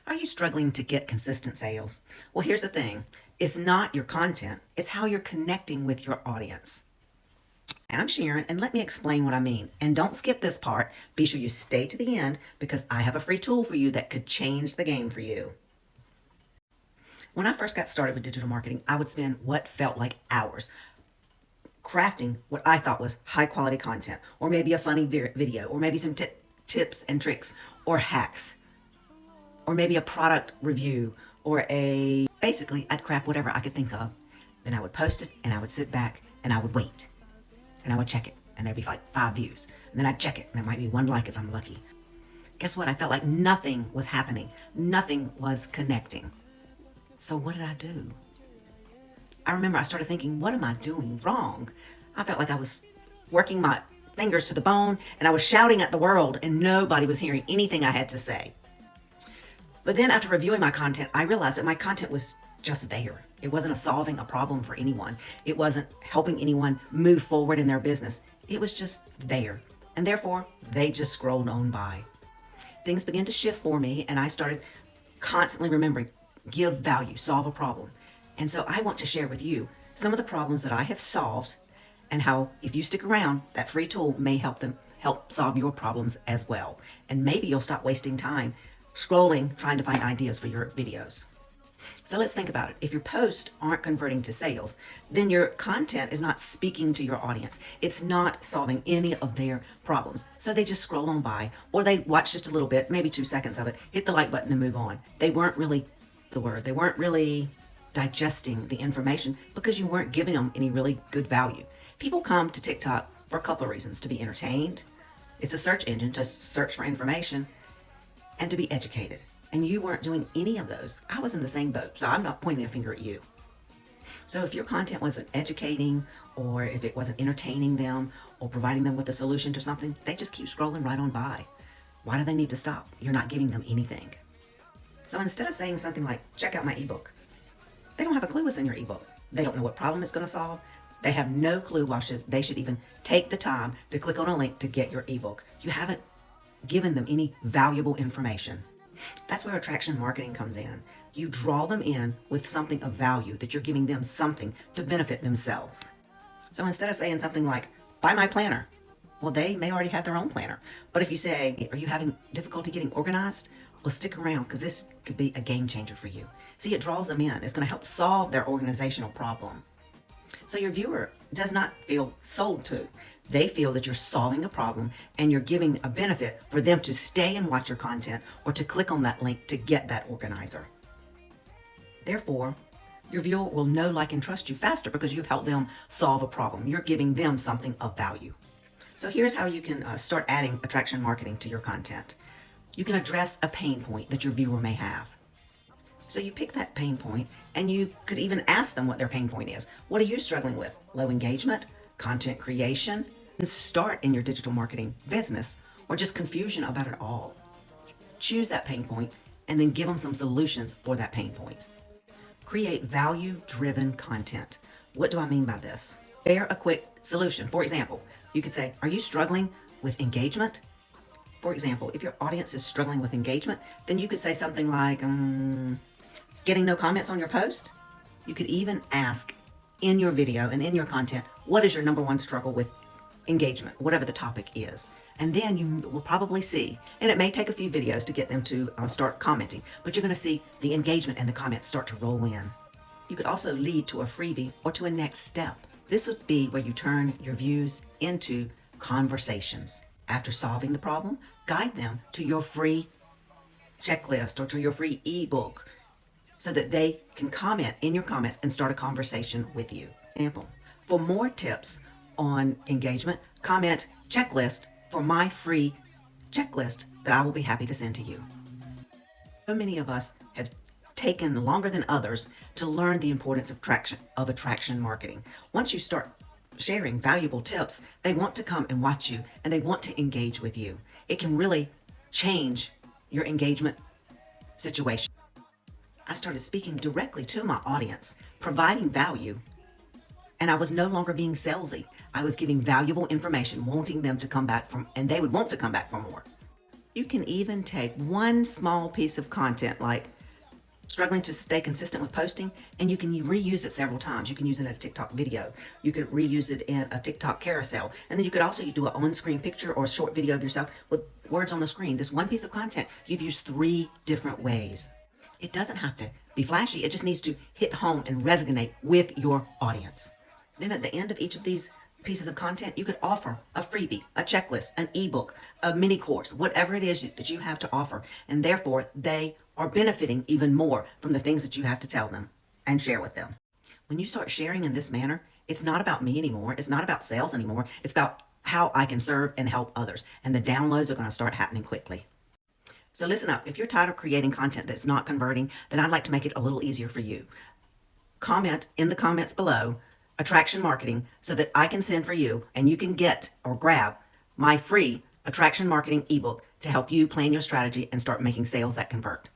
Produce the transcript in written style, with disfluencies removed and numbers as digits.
Are you struggling to get consistent sales? Well, here's the thing. It's not your content. It's how you're connecting with your audience. I'm Sharon, and let me explain what I mean. And don't skip this part. Be sure you stay to the end because I have a free tool for you that could change the game for you. When I first got started with digital marketing, I would spend what felt like hours crafting what I thought was high quality content, or maybe a funny video, or maybe some tips and tricks or hacks, or maybe a product review, or basically I'd craft whatever I could think of. Then I would post it and I would sit back and I would wait and I would check it and there'd be like 5 views. And then I'd check it and there might be 1 like if I'm lucky. Guess what? I felt like nothing was happening. Nothing was connecting. So what did I do? I remember I started thinking, what am I doing wrong? I felt like I was working my fingers to the bone and I was shouting at the world and nobody was hearing anything I had to say. But then after reviewing my content, I realized that my content was just there. It wasn't solving a problem for anyone. It wasn't helping anyone move forward in their business. It was just there. And therefore, they just scrolled on by. Things began to shift for me and I started constantly remembering, give value, solve a problem. And so I want to share with you some of the problems that I have solved and how if you stick around, that free tool may help solve your problems as well. And maybe you'll stop wasting time scrolling, trying to find ideas for your videos. So let's think about it. If your posts aren't converting to sales, then your content is not speaking to your audience. It's not solving any of their problems. So they just scroll on by, or they watch just a little bit, maybe 2 seconds of it, hit the like button and move on. They weren't really they weren't really digesting the information because you weren't giving them any really good value. People come to TikTok for a couple of reasons: to be entertained, it's a search engine to search for information, and to be educated. And you weren't doing any of those. I was in the same boat, so I'm not pointing a finger at you. So if your content wasn't educating, or if it wasn't entertaining them, or providing them with a solution to something, they just keep scrolling right on by. Why do they need to stop? You're not giving them anything. So instead of saying something like, check out my ebook, they don't have a clue what's in your ebook. They don't know what problem it's going to solve. They have no clue why they should even take the time to click on a link to get your ebook. You haven't given them any valuable information. That's where attraction marketing comes in. You draw them in with something of value, that you're giving them something to benefit themselves. So instead of saying something like, buy my planner, well, they may already have their own planner. But if you say, are you having difficulty getting organized? Well, stick around because this could be a game changer for you. See, it draws them in. It's going to help solve their organizational problem. So your viewer does not feel sold to. They feel that you're solving a problem and you're giving a benefit for them to stay and watch your content or to click on that link to get that organizer. Therefore, your viewer will know, like, and trust you faster because you've helped them solve a problem. You're giving them something of value. So here's how you can start adding attraction marketing to your content. You can address a pain point that your viewer may have. So you pick that pain point and you could even ask them what their pain point is. What are you struggling with? Low engagement, content creation, and start in your digital marketing business, or just confusion about it all. Choose that pain point and then give them some solutions for that pain point. Create value-driven content. What do I mean by this? Share a quick solution. For example, you could say, are you struggling with engagement? For example, if your audience is struggling with engagement, then you could say something like, getting no comments on your post. You could even ask in your video and in your content, what is your number one struggle with engagement, whatever the topic is. And then you will probably see, and it may take a few videos to get them to start commenting, but you're going to see the engagement and the comments start to roll in. You could also lead to a freebie or to a next step. This would be where you turn your views into conversations. After solving the problem, guide them to your free checklist or to your free ebook so that they can comment in your comments and start a conversation with you. Example, for more tips on engagement, comment checklist for my free checklist that I will be happy to send to you. So many of us have taken longer than others to learn the importance of attraction marketing. Once you start sharing valuable tips, they want to come and watch you and they want to engage with you. It can really change your engagement situation. I started speaking directly to my audience, providing value, and I was no longer being salesy. I was giving valuable information, wanting them to come back and they would want to come back for more. You can even take one small piece of content like struggling to stay consistent with posting, and you can reuse it several times. You can use it in a TikTok video. You could reuse it in a TikTok carousel. And then you could also do an on-screen picture or a short video of yourself with words on the screen. This one piece of content, you've used 3 different ways. It doesn't have to be flashy. It just needs to hit home and resonate with your audience. Then at the end of each of these pieces of content, you could offer a freebie, a checklist, an ebook, a mini course, whatever it is that you have to offer. And therefore, they are benefiting even more from the things that you have to tell them and share with them. When you start sharing in this manner, it's not about me anymore. It's not about sales anymore. It's about how I can serve and help others. And the downloads are going to start happening quickly. So listen up. If you're tired of creating content that's not converting, then I'd like to make it a little easier for you. Comment in the comments below, Attraction Marketing, so that I can send for you and you can get or grab my free Attraction Marketing ebook to help you plan your strategy and start making sales that convert.